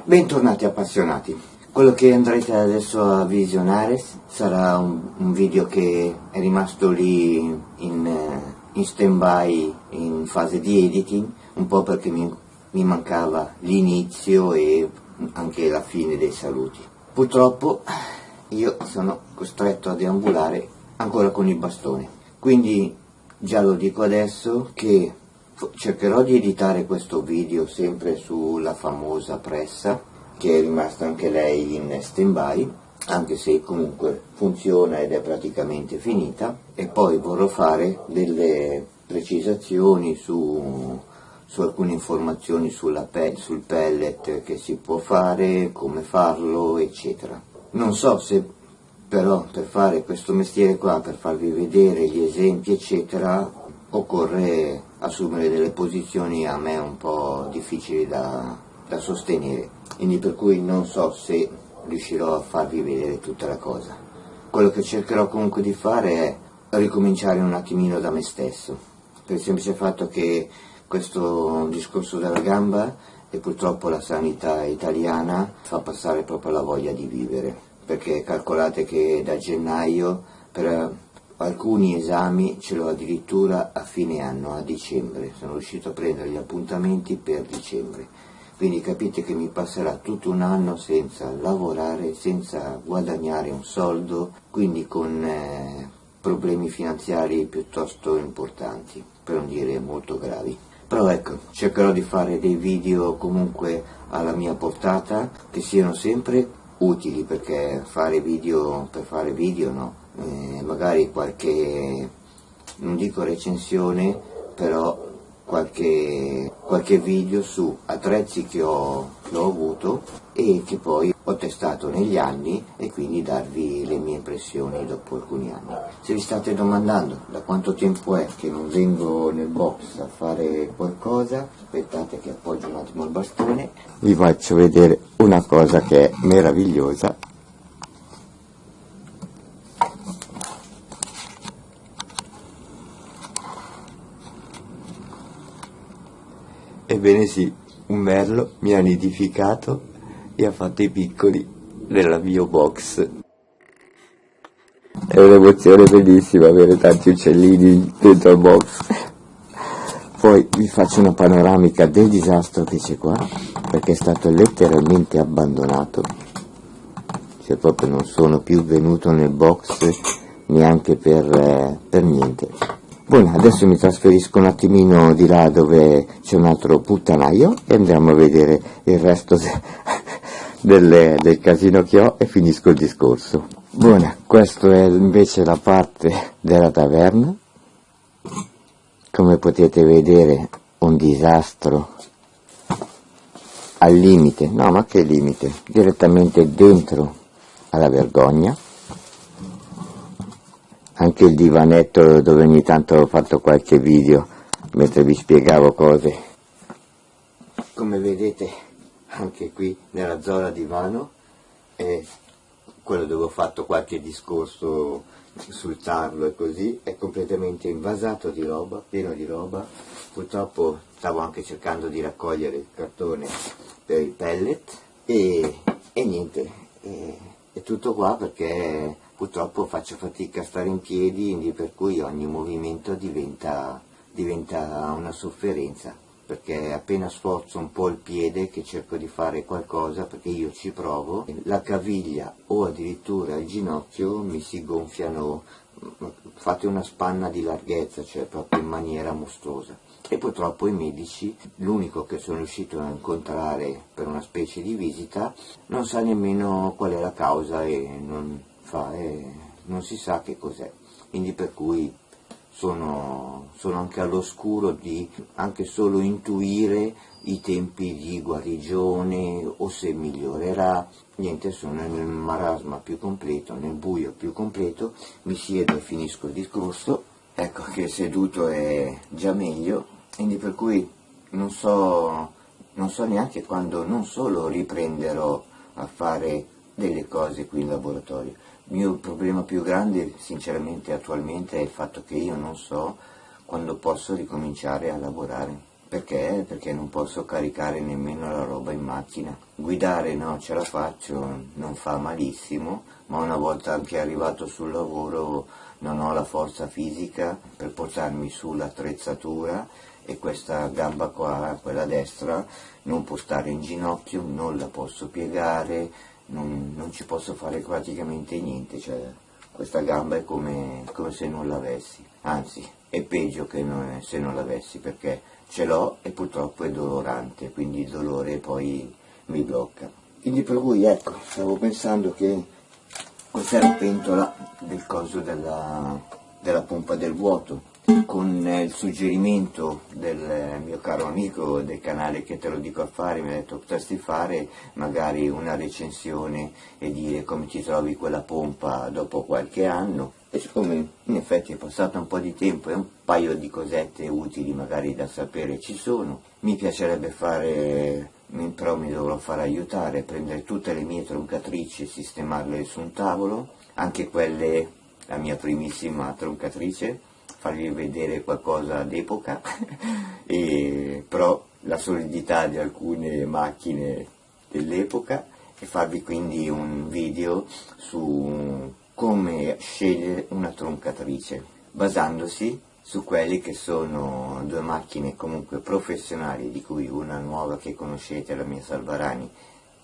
Bentornati appassionati. Quello che andrete adesso a visionare sarà un video che è rimasto lì in stand-by, in fase di editing, un po' perché mi mancava l'inizio e anche la fine dei saluti. Purtroppo io sono costretto a deambulare ancora con il bastone, quindi già lo dico adesso che cercherò di editare questo video sempre sulla famosa pressa, che è rimasta anche lei in stand-by, anche se comunque funziona ed è praticamente finita, e poi vorrò fare delle precisazioni su alcune informazioni sul pellet che si può fare, come farlo, eccetera. Non so se però per fare questo mestiere qua, per farvi vedere gli esempi, eccetera, occorre assumere delle posizioni a me un po' difficili da sostenere, quindi per cui non so se riuscirò a farvi vedere tutta la cosa. Quello che cercherò comunque di fare è ricominciare un attimino da me stesso, per il semplice fatto che questo discorso della gamba e purtroppo la sanità italiana fa passare proprio la voglia di vivere, perché calcolate che da gennaio per alcuni esami ce l'ho addirittura a fine anno, a dicembre, sono riuscito a prendere gli appuntamenti per dicembre, quindi capite che mi passerà tutto un anno senza lavorare, senza guadagnare un soldo, quindi con problemi finanziari piuttosto importanti, per non dire molto gravi. Però ecco, cercherò di fare dei video comunque alla mia portata, che siano sempre utili, perché fare video per fare video no. Magari qualche, non dico recensione, però qualche video su attrezzi che ho avuto e che poi ho testato negli anni, e quindi darvi le mie impressioni dopo alcuni anni. Se vi state domandando da quanto tempo è che non vengo nel box a fare qualcosa, aspettate che appoggio un attimo il bastone, vi faccio vedere una cosa che è meravigliosa. Ebbene sì, un merlo mi ha nidificato e ha fatto i piccoli nella mio box. È un'emozione bellissima avere tanti uccellini dentro il box. Poi vi faccio una panoramica del disastro che c'è qua, perché è stato letteralmente abbandonato, cioè proprio non sono più venuto nel box neanche per niente. Buono, adesso mi trasferisco un attimino di là dove c'è un altro puttanaio e andiamo a vedere il resto del casino che ho e finisco il discorso. Buona, questa è invece la parte della taverna. Come potete vedere, un disastro al limite, no ma che limite, direttamente dentro alla vergogna. Anche il divanetto dove ogni tanto ho fatto qualche video mentre vi spiegavo cose. Come vedete anche qui nella zona divano è quello dove ho fatto qualche discorso sul tarlo e così, è completamente invasato di roba, pieno di roba. Purtroppo stavo anche cercando di raccogliere il cartone per il pellet e niente, è tutto qua perché purtroppo faccio fatica a stare in piedi, per cui ogni movimento diventa una sofferenza, perché appena sforzo un po' il piede che cerco di fare qualcosa, perché io ci provo, la caviglia o addirittura il ginocchio mi si gonfiano, fate una spanna di larghezza, cioè proprio in maniera mostruosa. E purtroppo i medici, l'unico che sono riuscito a incontrare per una specie di visita, non sa nemmeno qual è la causa e non si sa che cos'è, quindi per cui sono anche all'oscuro di anche solo intuire i tempi di guarigione o se migliorerà. Niente, sono nel marasma più completo, nel buio più completo. Mi siedo e finisco il discorso, ecco che seduto è già meglio, quindi per cui non so neanche quando non solo riprenderò a fare delle cose qui in laboratorio. Il mio problema più grande sinceramente attualmente è il fatto che io non so quando posso ricominciare a lavorare, Perché? Perché non posso caricare nemmeno la roba in macchina. Guidare no, ce la faccio, non fa malissimo, ma una volta anche arrivato sul lavoro non ho la forza fisica per portarmi sull'attrezzatura e questa gamba qua, quella destra, non può stare in ginocchio, non la posso piegare, non ci posso fare praticamente niente, cioè questa gamba è come se non l'avessi, anzi è peggio che se non l'avessi, perché ce l'ho e purtroppo è dolorante, quindi il dolore poi mi blocca. Quindi per cui ecco, stavo pensando che questa è la pentola del coso della pompa del vuoto, con il suggerimento del mio caro amico del canale Che te lo dico a fare, mi ha detto potresti fare magari una recensione e dire come ti trovi quella pompa dopo qualche anno, e siccome in effetti è passato un po' di tempo e un paio di cosette utili magari da sapere ci sono, mi piacerebbe fare, però mi dovrò far aiutare, prendere tutte le mie troncatrici e sistemarle su un tavolo, anche quelle, la mia primissima troncatrice, fargli vedere qualcosa d'epoca, però la solidità di alcune macchine dell'epoca, e farvi quindi un video su come scegliere una troncatrice, basandosi su quelle che sono due macchine comunque professionali, di cui una nuova che conoscete, la mia Salvarani,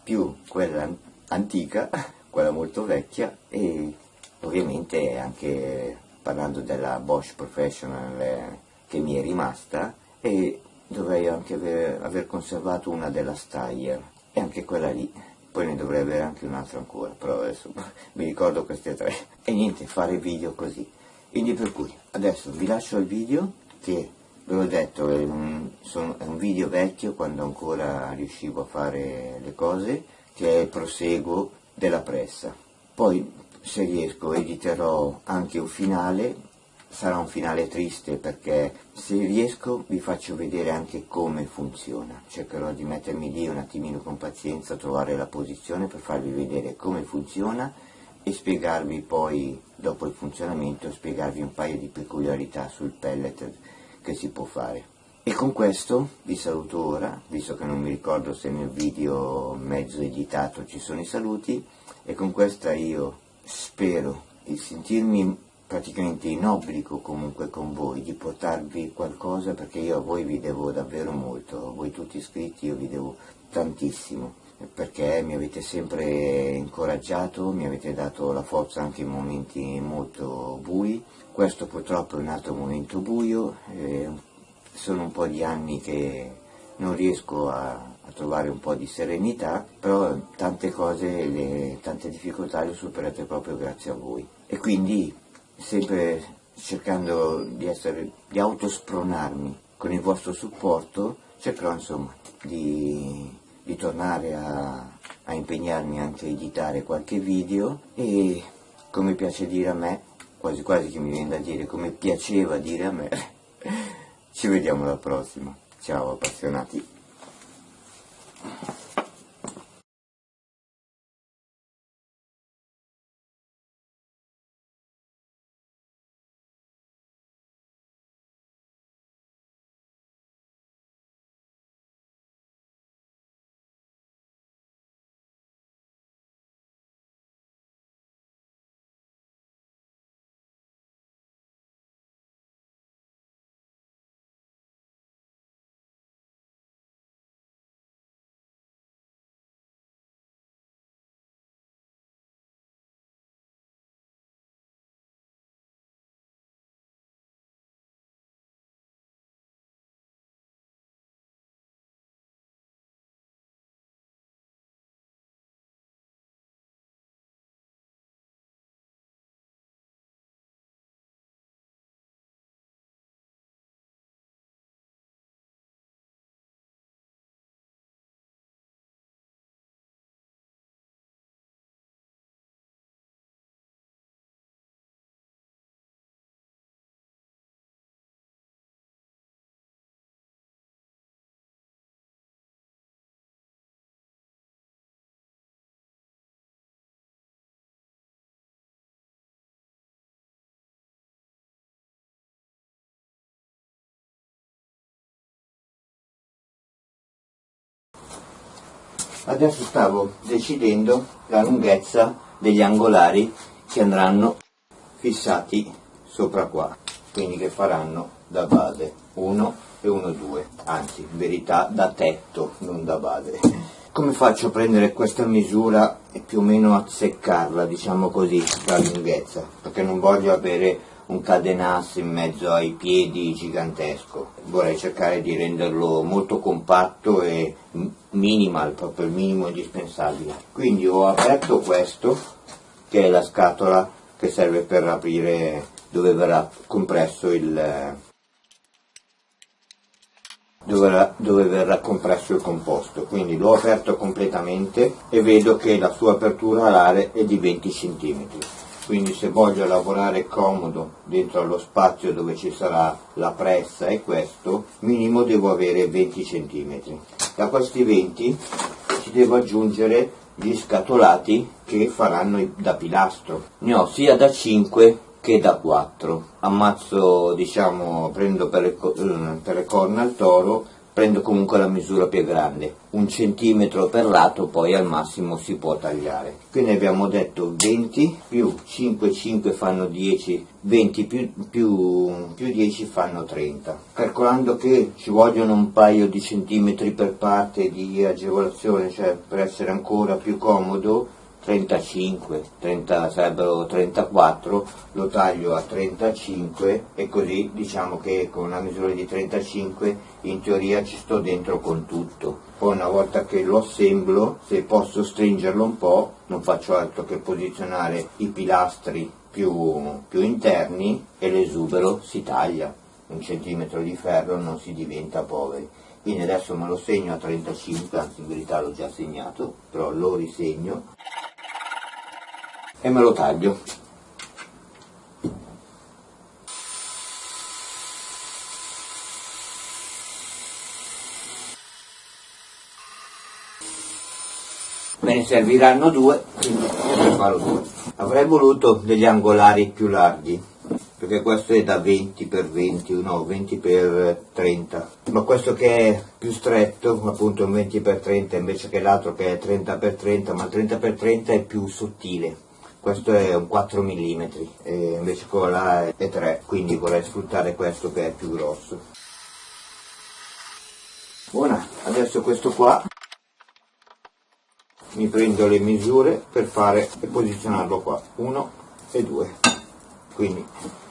più quella antica, quella molto vecchia, e ovviamente anche parlando della Bosch Professional che mi è rimasta, e dovrei anche aver conservato una della Steyr, e anche quella lì. Poi ne dovrei avere anche un'altra ancora, però adesso mi ricordo queste tre. E niente, fare video così. Quindi per cui, adesso vi lascio il video, che ve l'ho detto, è un video vecchio, quando ancora riuscivo a fare le cose, che è il proseguo della pressa. Poi, se riesco, editerò anche un finale. Sarà un finale triste, perché se riesco vi faccio vedere anche come funziona. Cercherò di mettermi lì un attimino con pazienza, trovare la posizione per farvi vedere come funziona e spiegarvi poi, dopo il funzionamento, spiegarvi un paio di peculiarità sul pellet che si può fare. E con questo vi saluto ora, visto che non mi ricordo se nel video mezzo editato ci sono i saluti, e con questa io spero di sentirmi praticamente in obbligo comunque con voi, di portarvi qualcosa, perché io a voi vi devo davvero molto, a voi tutti iscritti io vi devo tantissimo, perché mi avete sempre incoraggiato, mi avete dato la forza anche in momenti molto bui. Questo purtroppo è un altro momento buio, sono un po' di anni che non riesco a trovare un po' di serenità, però tante cose, tante difficoltà le ho superate proprio grazie a voi. E quindi, sempre cercando di autospronarmi con il vostro supporto, cercherò insomma di tornare a impegnarmi anche a editare qualche video, e come piace dire a me, quasi quasi che mi viene da dire come piaceva dire a me, ci vediamo alla prossima. Ciao appassionati. Adesso stavo decidendo la lunghezza degli angolari che andranno fissati sopra qua, quindi che faranno da base 1 e 1, 2, anzi in verità da tetto, non da base. Come faccio a prendere questa misura e più o meno azzeccarla, diciamo così, la lunghezza? Perché non voglio avere un cadenasse in mezzo ai piedi gigantesco, vorrei cercare di renderlo molto compatto e minimal, proprio il minimo indispensabile. Quindi ho aperto questo, che è la scatola che serve per aprire dove verrà compresso dove verrà compresso il composto, quindi l'ho aperto completamente e vedo che la sua apertura alare è di 20 cm. Quindi se voglio lavorare comodo dentro allo spazio dove ci sarà la pressa e questo, minimo devo avere 20 cm. Da questi 20 ci devo aggiungere gli scatolati che faranno da pilastro. Ne ho sia da 5 che da 4. Ammazzo, diciamo, prendo per le corna al toro, prendo comunque la misura più grande, 1 centimetro per lato, poi al massimo si può tagliare. Quindi abbiamo detto 20 più 5 fanno 10, 20 più 10 fanno 30. Calcolando che ci vogliono un paio di centimetri per parte di agevolazione, cioè per essere ancora più comodo, 35, 30, sarebbero 34, lo taglio a 35 e così diciamo che con una misura di 35 in teoria ci sto dentro con tutto. Poi una volta che lo assemblo, se posso stringerlo un po', non faccio altro che posizionare i pilastri più interni e l'esubero si taglia. 1 centimetro di ferro non si diventa poveri. Quindi adesso me lo segno a 35, anzi in verità l'ho già segnato, però lo risegno e me lo taglio. Me ne serviranno 2, quindi ne farò 2. Avrei voluto degli angolari più larghi, perché questo è da 20 per 20, no, 20 per 30, ma questo che è più stretto, appunto un 20 per 30 invece che l'altro che è 30 per 30, ma il 30 per 30 è più sottile. Questo è un 4 mm, e invece quello là è 3, quindi vorrei sfruttare questo che è più grosso. Buona, adesso questo qua mi prendo le misure per fare e posizionarlo qua, 1 e 2. Quindi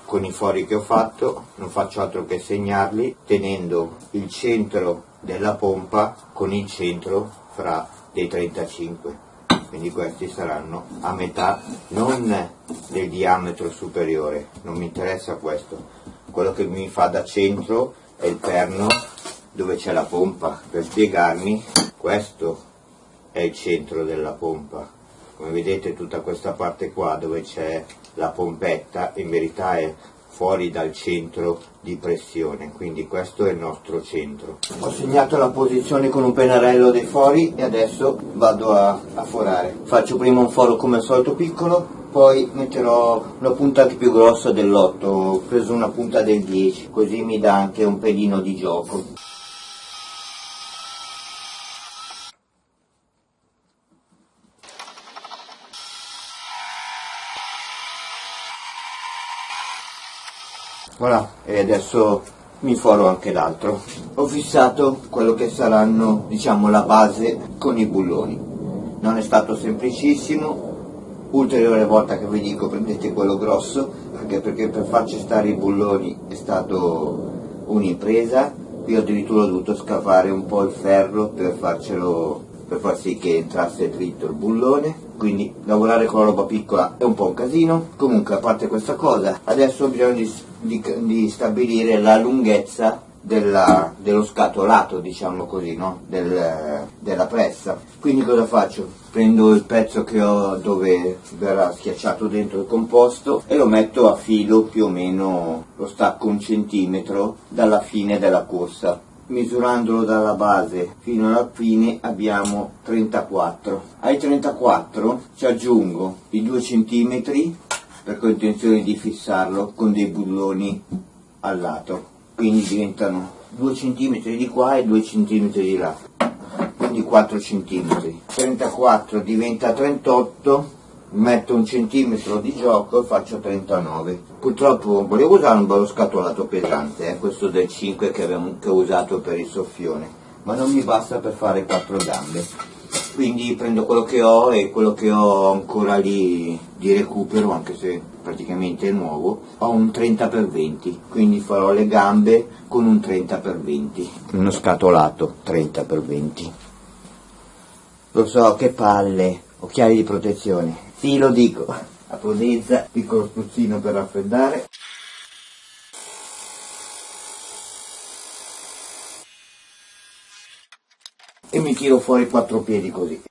con i fori che ho fatto non faccio altro che segnarli tenendo il centro della pompa con il centro fra dei 35. Quindi questi saranno a metà, non del diametro superiore, non mi interessa questo. Quello che mi fa da centro è il perno dove c'è la pompa. Per spiegarmi, questo è il centro della pompa. Come vedete tutta questa parte qua dove c'è la pompetta in verità è fuori dal centro di pressione, quindi questo è il nostro centro. Ho segnato la posizione con un pennarello dei fori e adesso vado a forare. Faccio prima un foro come al solito piccolo, poi metterò una punta anche più grossa dell'8, ho preso una punta del 10, così mi dà anche un pelino di gioco. Voilà, e adesso mi foro anche l'altro. Ho fissato quello che saranno, diciamo, la base con i bulloni. Non è stato semplicissimo, ulteriore volta che vi dico prendete quello grosso, anche perché per farci stare i bulloni è stato un'impresa. Io addirittura ho dovuto scavare un po' il ferro per far sì che entrasse dritto il bullone, quindi lavorare con la roba piccola è un po' un casino. Comunque, a parte questa cosa, adesso ho bisogno di stabilire la lunghezza dello scatolato, diciamo così, no? Della pressa. Quindi cosa faccio? Prendo il pezzo che ho dove verrà schiacciato dentro il composto e lo metto a filo, più o meno lo stacco 1 centimetro dalla fine della corsa. Misurandolo dalla base fino alla fine abbiamo 34. Ai 34 ci aggiungo i 2 centimetri perché ho intenzione di fissarlo con dei bulloni al lato, quindi diventano 2 centimetri di qua e 2 centimetri di là. di 4 cm, 34 diventa 38, metto un centimetro di gioco e faccio 39. Purtroppo volevo usare un bello scatolato pesante, questo del 5 che ho usato per il soffione, ma non mi basta per fare 4 gambe, quindi prendo quello che ho e quello che ho ancora lì di recupero, anche se praticamente è nuovo, ho un 30x20, quindi farò le gambe con un 30x20, uno scatolato 30x20. Lo so, che palle, occhiali di protezione. Sì, lo dico, a prudenza, piccolo spruzzino per raffreddare. E mi tiro fuori 4 piedi così.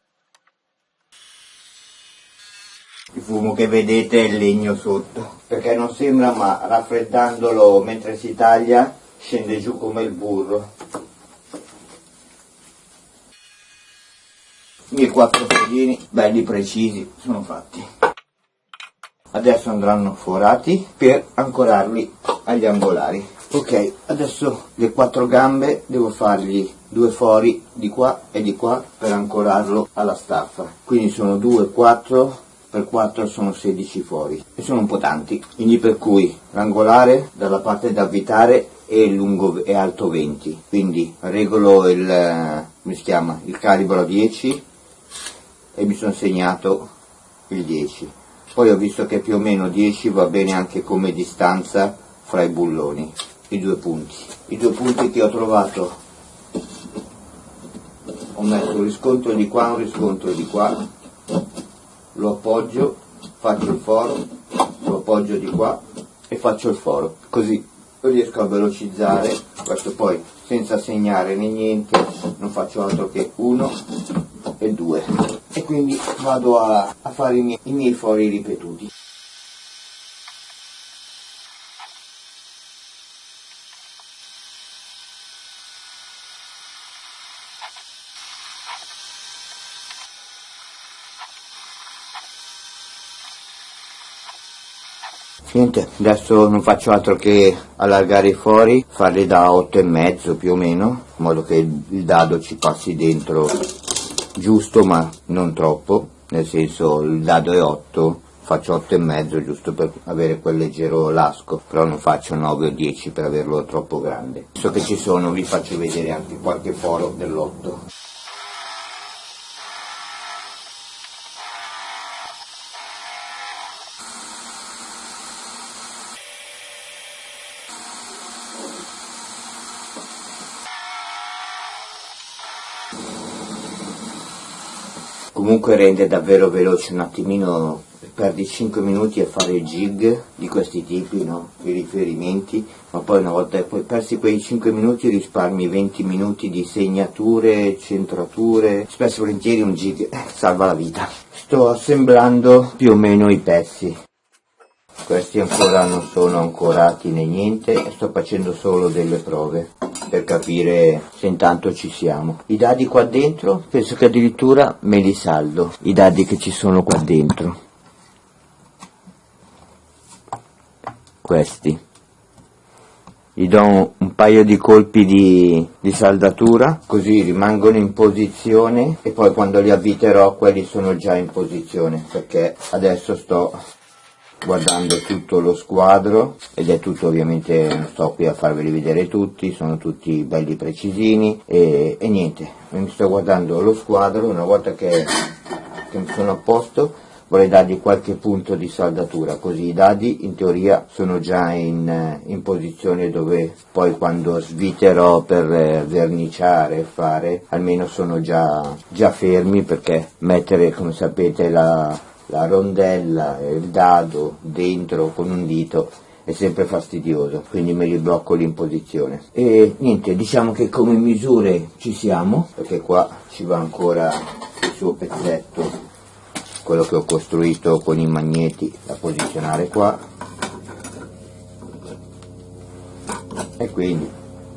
Il fumo che vedete è il legno sotto, perché non sembra, ma raffreddandolo mentre si taglia scende giù come il burro. I miei 4 piedini belli precisi sono fatti. Adesso andranno forati per ancorarli agli angolari. Ok, adesso le 4 gambe devo fargli 2 fori di qua e di qua per ancorarlo alla staffa. Quindi sono 2, 4, per 4 sono 16 fori. E sono un po' tanti. Quindi per cui l'angolare dalla parte da avvitare è lungo e alto 20. Quindi regolo il calibro a 10 e mi sono segnato il 10. Poi ho visto che più o meno 10 va bene anche come distanza fra i bulloni, i 2 punti. I 2 punti che ho trovato, ho messo un riscontro di qua, un riscontro di qua, lo appoggio, faccio il foro, lo appoggio di qua e faccio il foro. Così riesco a velocizzare, questo poi senza segnare né niente, non faccio altro che 1 e 2. E quindi vado a fare i miei fori ripetuti. Niente, adesso non faccio altro che allargare i fori, farli da 8,5 più o meno, in modo che il dado ci passi dentro giusto, ma non troppo, nel senso il dado è 8, faccio 8,5 giusto per avere quel leggero lasco, però non faccio 9 o 10 per averlo troppo grande. Visto che ci sono vi faccio vedere anche qualche foro dell'8. Comunque rende davvero veloce, un attimino perdi 5 minuti a fare jig di questi tipi, no? I riferimenti, ma poi una volta poi persi quei 5 minuti risparmi 20 minuti di segnature, centrature, spesso e volentieri un jig salva la vita. Sto assemblando più o meno i pezzi. Questi ancora non sono ancorati né niente, sto facendo solo delle prove per capire se intanto ci siamo. I dadi qua dentro, penso che addirittura me li saldo, i dadi che ci sono qua dentro. Questi. Gli do un paio di colpi di saldatura, così rimangono in posizione e poi quando li avviterò quelli sono già in posizione, perché adesso sto guardando tutto lo squadro ed è tutto, ovviamente non sto qui a farveli vedere tutti, sono tutti belli precisini e niente, mi sto guardando lo squadro. Una volta che mi sono a posto vorrei dargli qualche punto di saldatura, così i dadi in teoria sono già in posizione dove poi quando sviterò per verniciare e fare almeno sono già fermi, perché mettere, come sapete, la rondella e il dado dentro con un dito è sempre fastidioso, quindi me li blocco lì in posizione. E niente, diciamo che come misure ci siamo, perché qua ci va ancora il suo pezzetto, quello che ho costruito con i magneti da posizionare qua, e quindi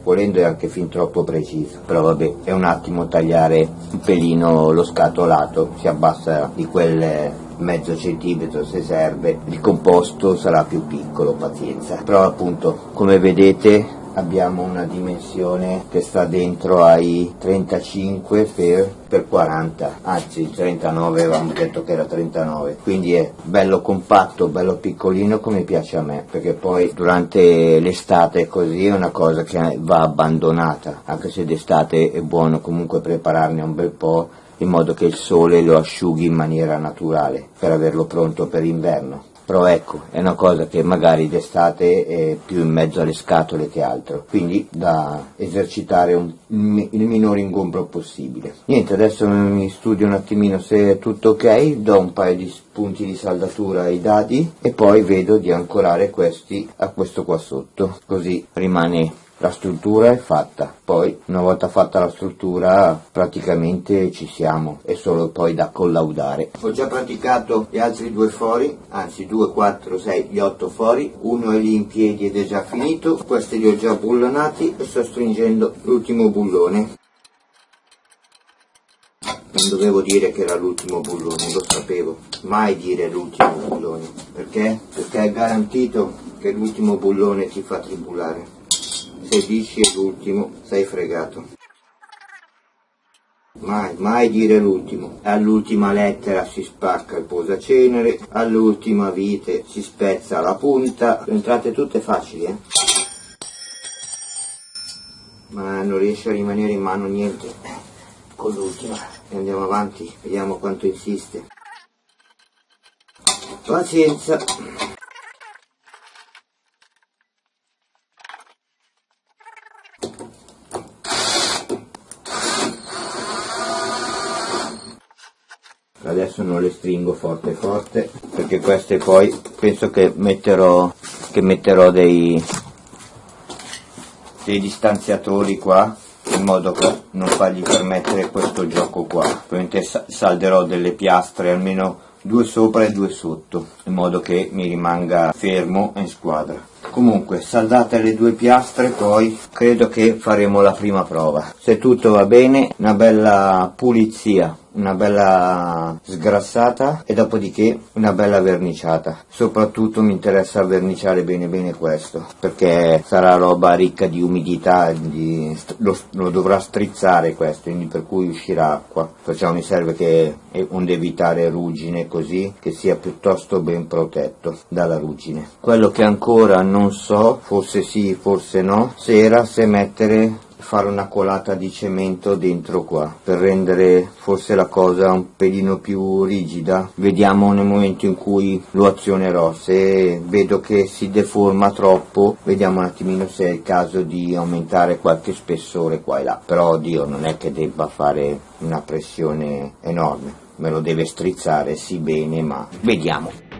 volendo è anche fin troppo preciso, però vabbè, è un attimo tagliare un pelino lo scatolato, si abbassa di quel mezzo centimetro se serve, il composto sarà più piccolo, pazienza. Però appunto, come vedete, abbiamo una dimensione che sta dentro ai 35 per 40, anzi 39, avevamo detto che era 39, quindi è bello compatto, bello piccolino come piace a me, perché poi durante l'estate così è una cosa che va abbandonata, anche se d'estate è buono comunque prepararne un bel po' in modo che il sole lo asciughi in maniera naturale per averlo pronto per inverno. Però ecco, è una cosa che magari d'estate è più in mezzo alle scatole che altro, quindi da esercitare il minore ingombro possibile. Niente, adesso mi studio un attimino se è tutto ok, do un paio di punti di saldatura ai dadi e poi vedo di ancorare questi a questo qua sotto, così rimane. La struttura è fatta, poi una volta fatta la struttura praticamente ci siamo, è solo poi da collaudare. Ho già praticato gli altri 2 fori, anzi 2, 4, 6, gli 8 fori, uno è lì in piedi ed è già finito, questi li ho già bullonati e sto stringendo l'ultimo bullone. Non dovevo dire che era l'ultimo bullone, lo sapevo, mai dire l'ultimo bullone, perché? Perché è garantito che l'ultimo bullone ti fa tribulare. Se dici è l'ultimo, sei fregato. Mai dire l'ultimo. All'ultima lettera si spacca il posacenere, all'ultima vite si spezza la punta. Entrate tutte facili, Ma non riesce a rimanere in mano niente. Con l'ultima. E andiamo avanti, vediamo quanto insiste. Pazienza. Adesso non le stringo forte perché queste poi penso che metterò dei distanziatori qua in modo che non fargli permettere questo gioco qua. Probabilmente salderò delle piastre, almeno 2 sopra e 2 sotto, in modo che mi rimanga fermo in squadra. Comunque, saldate le 2 piastre, poi credo che faremo la prima prova. Se tutto va bene, una bella pulizia, una bella sgrassata e dopodiché una bella verniciata. Soprattutto mi interessa verniciare bene questo, perché sarà roba ricca di umidità, lo dovrà strizzare questo, quindi per cui uscirà acqua. Perciò mi serve che, onde evitare ruggine così, che sia piuttosto ben protetto dalla ruggine. Quello che ancora non so, forse sì, forse no, fare una colata di cemento dentro qua per rendere forse la cosa un pelino più rigida. Vediamo nel momento in cui lo azionerò, se vedo che si deforma troppo vediamo un attimino se è il caso di aumentare qualche spessore qua e là, però oddio, non è che debba fare una pressione enorme, me lo deve strizzare sì bene, ma vediamo.